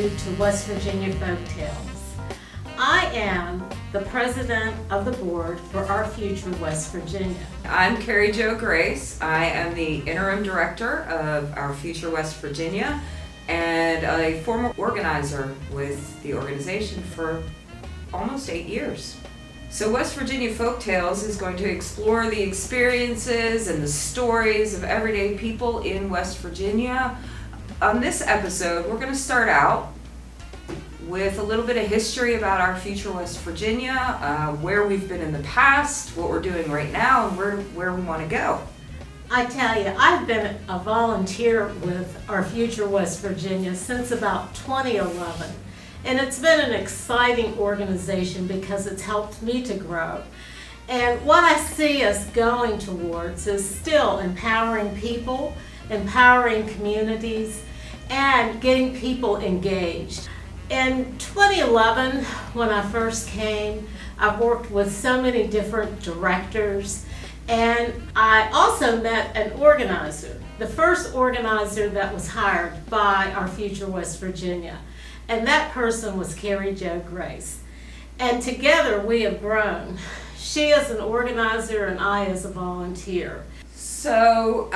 you to West Virginia Folktales. I am the president of the board for Our Future West Virginia. I'm Carey Jo Grace. I am the interim director of Our Future West Virginia and a former organizer with the organization for almost 8 years. So West Virginia Folktales is going to explore the experiences and the stories of everyday people in West Virginia. On this episode, we're going to start out with a little bit of history about Our Future West Virginia, where we've been in the past, what we're doing right now, and where we want to go. I tell you, I've been a volunteer with Our Future West Virginia since about 2011. And it's been an exciting organization because it's helped me to grow. And what I see us going towards is still empowering people, empowering communities, and getting people engaged. In 2011, when I first came, I've worked with so many different directors, and I also met an organizer, the first organizer that was hired by Our Future West Virginia. And that person was Carey Jo Grace. And together we have grown. She is an organizer and I as a volunteer. So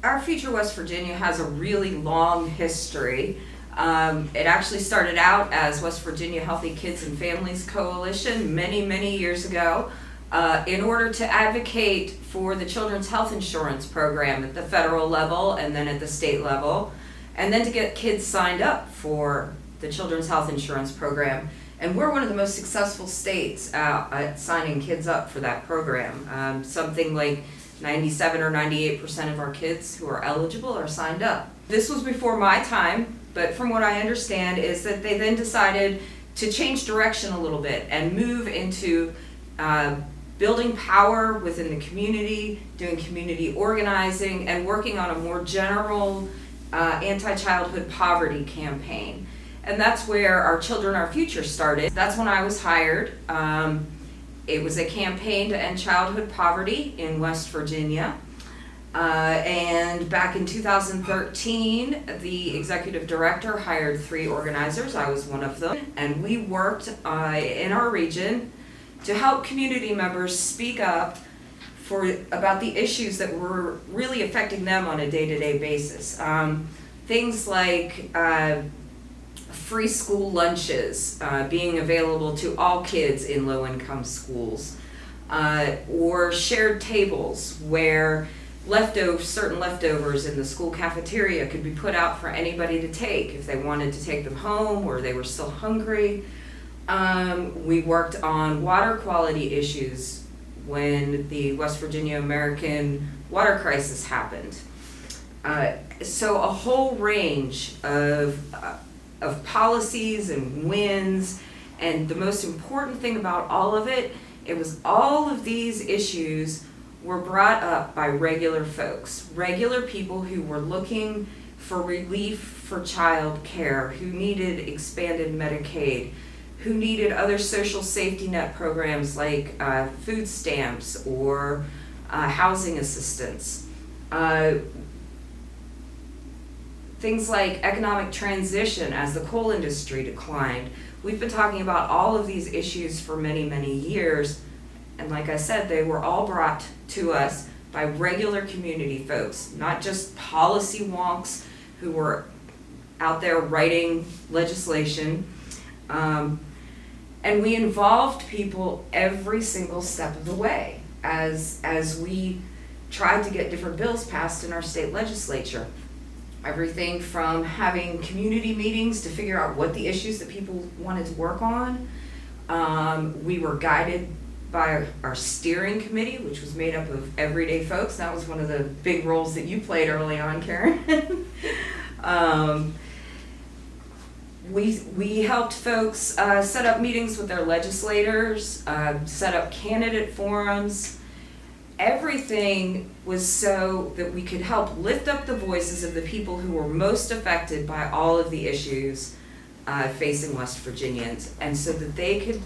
Our Future West Virginia has a really long history. It actually started out as West Virginia Healthy Kids and Families Coalition many years ago in order to advocate for the Children's Health Insurance Program at the federal level and then at the state level, and then to get kids signed up for the Children's Health Insurance Program. And we're one of the most successful states at signing kids up for that program. Something like 97 or 98% of our kids who are eligible are signed up. This was before my time, but from what I understand is that they then decided to change direction a little bit and move into building power within the community, doing community organizing, and working on a more general anti-childhood poverty campaign. And that's where Our Children, Our Future started. That's when I was hired. It was a campaign to end childhood poverty in West Virginia. And back in 2013, the executive director hired 3 organizers. I was one of them. And we worked in our region to help community members speak up about the issues that were really affecting them on a day-to-day basis. Things like free school lunches being available to all kids in low-income schools, or shared tables where certain leftovers in the school cafeteria could be put out for anybody to take if they wanted to take them home or they were still hungry. We worked on water quality issues when the West Virginia American water crisis happened. So a whole range of policies and wins, and the most important thing about all of it, it was all of these issues were brought up by regular folks, regular people who were looking for relief for child care, who needed expanded Medicaid, who needed other social safety net programs like food stamps or housing assistance. Things like economic transition as the coal industry declined. We've been talking about all of these issues for many years, and like I said, they were all brought to us by regular community folks, not just policy wonks who were out there writing legislation. And we involved people every single step of the way as we tried to get different bills passed in our state legislature. Everything from having community meetings to figure out what the issues that people wanted to work on. We were guided by our steering committee, which was made up of everyday folks. That was one of the big roles that you played early on, Karen. We helped folks set up meetings with their legislators, set up candidate forums. Everything was so that we could help lift up the voices of the people who were most affected by all of the issues facing West Virginians, and so that they could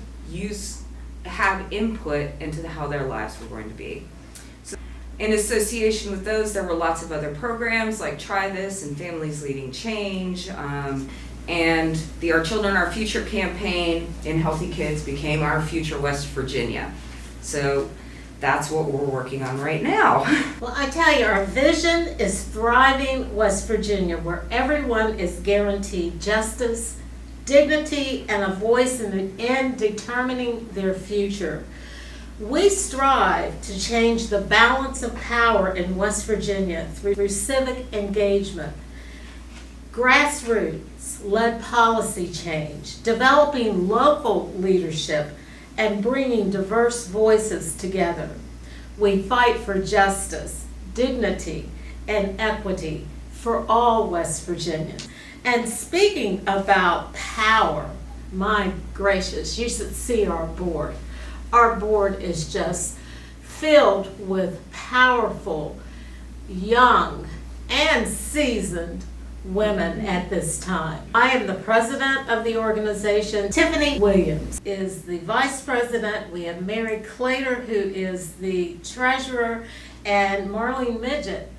have input into how their lives were going to be. So in association with those, there were lots of other programs like Try This and Families Leading Change, and the Our Children, Our Future campaign in Healthy Kids became Our Future West Virginia. So that's what we're working on right now. Well, I tell you, our vision is thriving West Virginia, where everyone is guaranteed justice, dignity, and a voice in determining their future. We strive to change the balance of power in West Virginia through civic engagement, grassroots-led policy change, developing local leadership, and bringing diverse voices together. We fight for justice, dignity, and equity for all West Virginians. And speaking about power, my gracious, you should see our board. Our board is just filled with powerful, young, and seasoned women at this time. I am the president of the organization. Tiffany Williams is the vice president. We have Mary Clater, who is the treasurer, and Marlene Midget.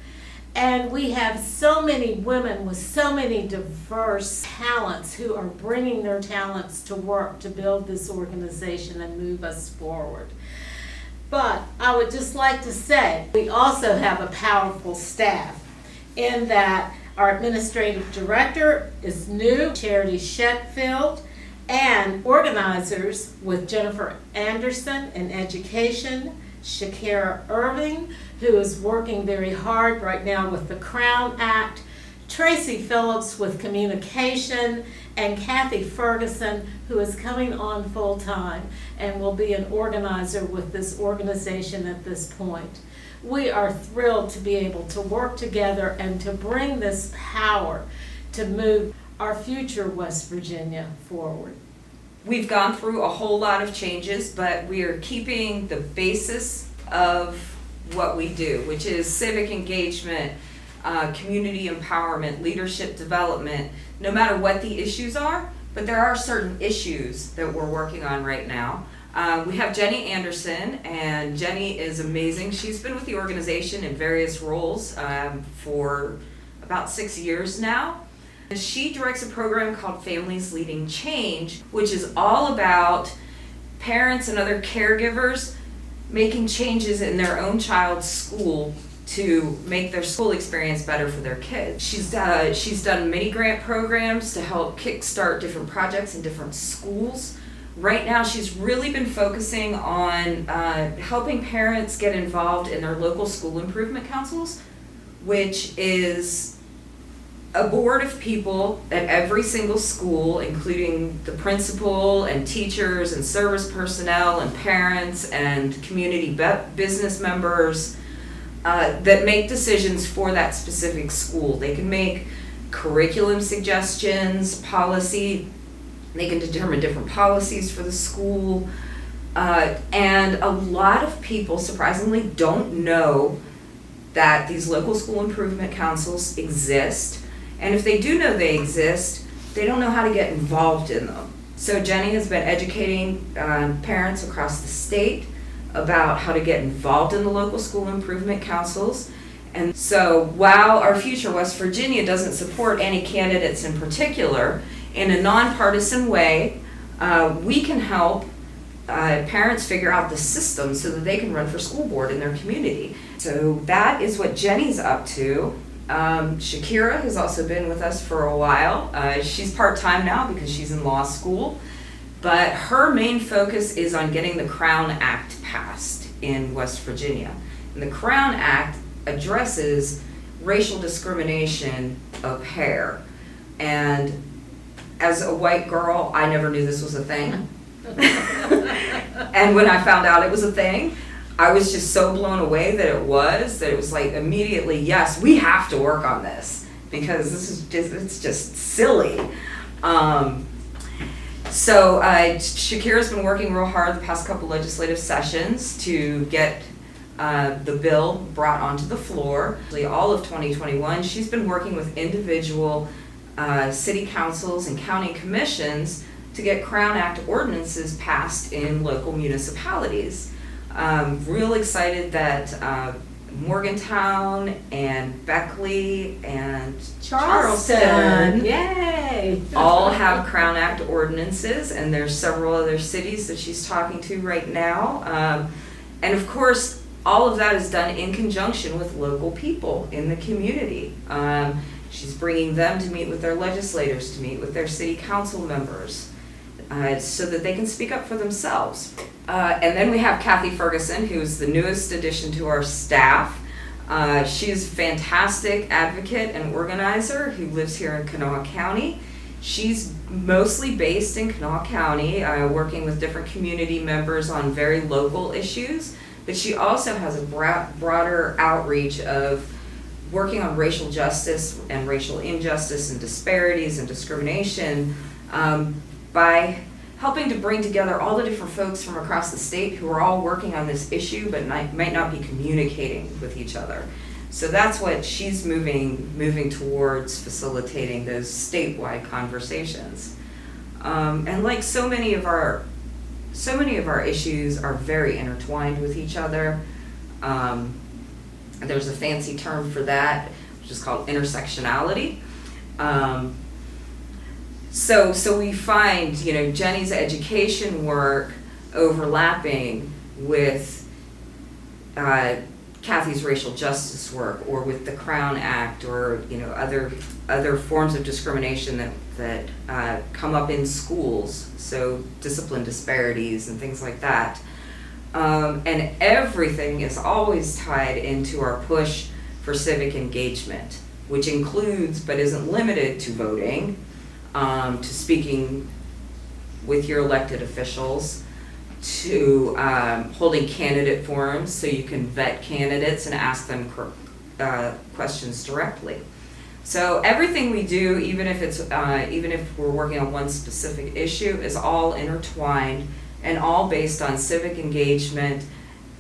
And we have so many women with so many diverse talents who are bringing their talents to work to build this organization and move us forward. But I would just like to say, we also have a powerful staff in that our administrative director is new, Charity Shetfield, and organizers with Jennifer Anderson in education, Shakira Irving, who is working very hard right now with the Crown Act, Tracy Phillips with communication, and Kathy Ferguson, who is coming on full time and will be an organizer with this organization at this point. We are thrilled to be able to work together and to bring this power to move our future West Virginia forward. We've gone through a whole lot of changes, but we are keeping the basis of what we do, which is civic engagement, community empowerment, leadership development, no matter what the issues are, but there are certain issues that we're working on right now. We have Jenny Anderson, and Jenny is amazing. She's been with the organization in various roles for about 6 years now. She directs a program called Families Leading Change, which is all about parents and other caregivers making changes in their own child's school to make their school experience better for their kids. She's done many grant programs to help kickstart different projects in different schools. Right now, she's really been focusing on helping parents get involved in their local school improvement councils, which is a board of people at every single school, including the principal and teachers and service personnel and parents and community business members that make decisions for that specific school. They can make curriculum suggestions, policy. They can determine different policies for the school. And a lot of people, surprisingly, don't know that these local school improvement councils exist. And if they do know they exist, they don't know how to get involved in them. So Jenny has been educating parents across the state about how to get involved in the local school improvement councils. And so while Our Future West Virginia doesn't support any candidates in particular, in a nonpartisan way, we can help parents figure out the system so that they can run for school board in their community. So that is what Jenny's up to. Shakira has also been with us for a while. She's part-time now because she's in law school, but her main focus is on getting the Crown Act passed in West Virginia. And the Crown Act addresses racial discrimination of hair. And as a white girl, I never knew this was a thing. And when I found out it was a thing, I was just so blown away that it was like immediately, yes, we have to work on this because it's just silly. So Shakira's been working real hard the past couple legislative sessions to get the bill brought onto the floor. All of 2021, she's been working with individual city councils and county commissions to get Crown Act ordinances passed in local municipalities. Real excited that Morgantown and Beckley and Charleston. Yay! all have Crown Act ordinances, and there's several other cities that she's talking to right now. And of course, all of that is done in conjunction with local people in the community. She's bringing them to meet with their legislators, to meet with their city council members, so that they can speak up for themselves. And then we have Kathy Ferguson, who's the newest addition to our staff. She's a fantastic advocate and organizer who lives here in Kanawha County. She's mostly based in Kanawha County, working with different community members on very local issues, but she also has a broader outreach of working on racial justice and racial injustice and disparities and discrimination by helping to bring together all the different folks from across the state who are all working on this issue but might not be communicating with each other. So that's what she's moving towards, facilitating those statewide conversations. And like so many of our issues are very intertwined with each other. There's a fancy term for that, which is called intersectionality. So we find, Jenny's education work overlapping with Kathy's racial justice work, or with the Crown Act, or other forms of discrimination that come up in schools. So discipline disparities and things like that. And everything is always tied into our push for civic engagement, which includes but isn't limited to voting, to speaking with your elected officials, to holding candidate forums so you can vet candidates and ask them questions directly. So everything we do, even if we're working on one specific issue, is all intertwined and all based on civic engagement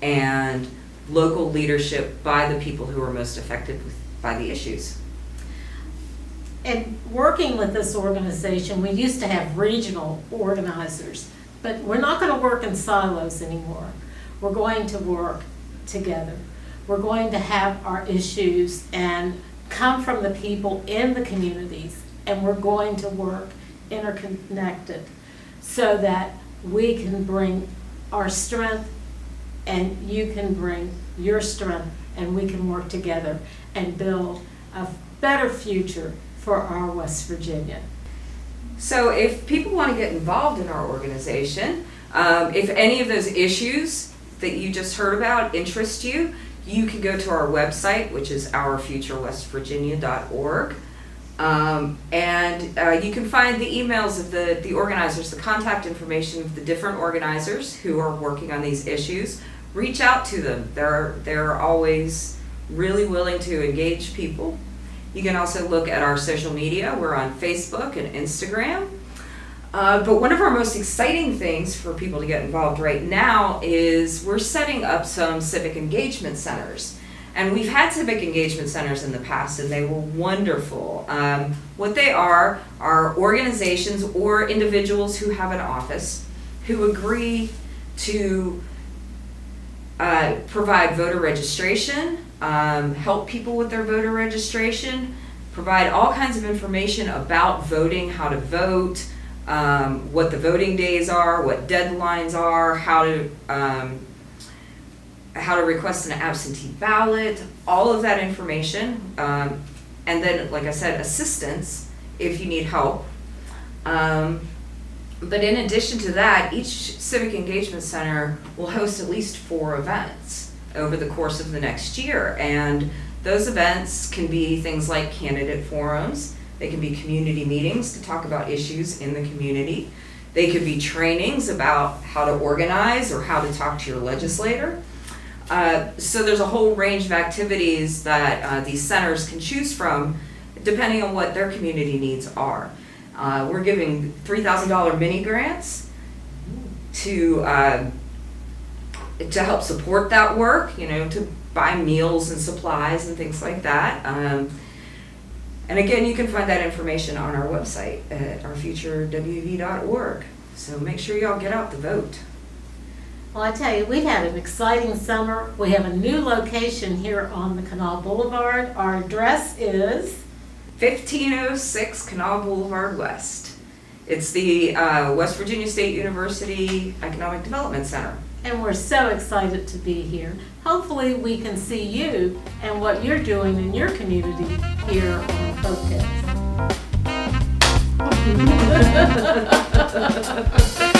and local leadership by the people who are most affected by the issues. And working with this organization, we used to have regional organizers, but we're not going to work in silos anymore. We're going to work together. We're going to have our issues and come from the people in the communities, and we're going to work interconnected so that we can bring our strength and you can bring your strength, and we can work together and build a better future for our West Virginia. So if people want to get involved in our organization, if any of those issues that you just heard about interest you, you can go to our website, which is ourfuturewestvirginia.org. And you can find the emails of the organizers, the contact information of the different organizers who are working on these issues. Reach out to them. They're always really willing to engage people. You can also look at our social media. We're on Facebook and Instagram. But one of our most exciting things for people to get involved right now is we're setting up some civic engagement centers. And we've had civic engagement centers in the past, and they were wonderful. What they are organizations or individuals who have an office who agree to provide voter registration, help people with their voter registration, provide all kinds of information about voting, how to vote, what the voting days are, what deadlines are, how to request an absentee ballot, all of that information, and then, like I said, assistance if you need help. But in addition to that, each civic engagement center will host at least 4 events over the course of the next year. And those events can be things like candidate forums. They can be community meetings to talk about issues in the community. They could be trainings about how to organize or how to talk to your legislator. So there's a whole range of activities that these centers can choose from depending on what their community needs are. We're giving $3,000 mini grants to help support that work, to buy meals and supplies and things like that. And again, you can find that information on our website at ourfuturewv.org. So make sure y'all get out to vote. Well, I tell you, we've had an exciting summer. We have a new location here on the Canal Boulevard. Our address is 1506 Canal Boulevard West. It's the West Virginia State University Economic Development Center. and we're so excited to be here. Hopefully we can see you and what you're doing in your community here on Folx.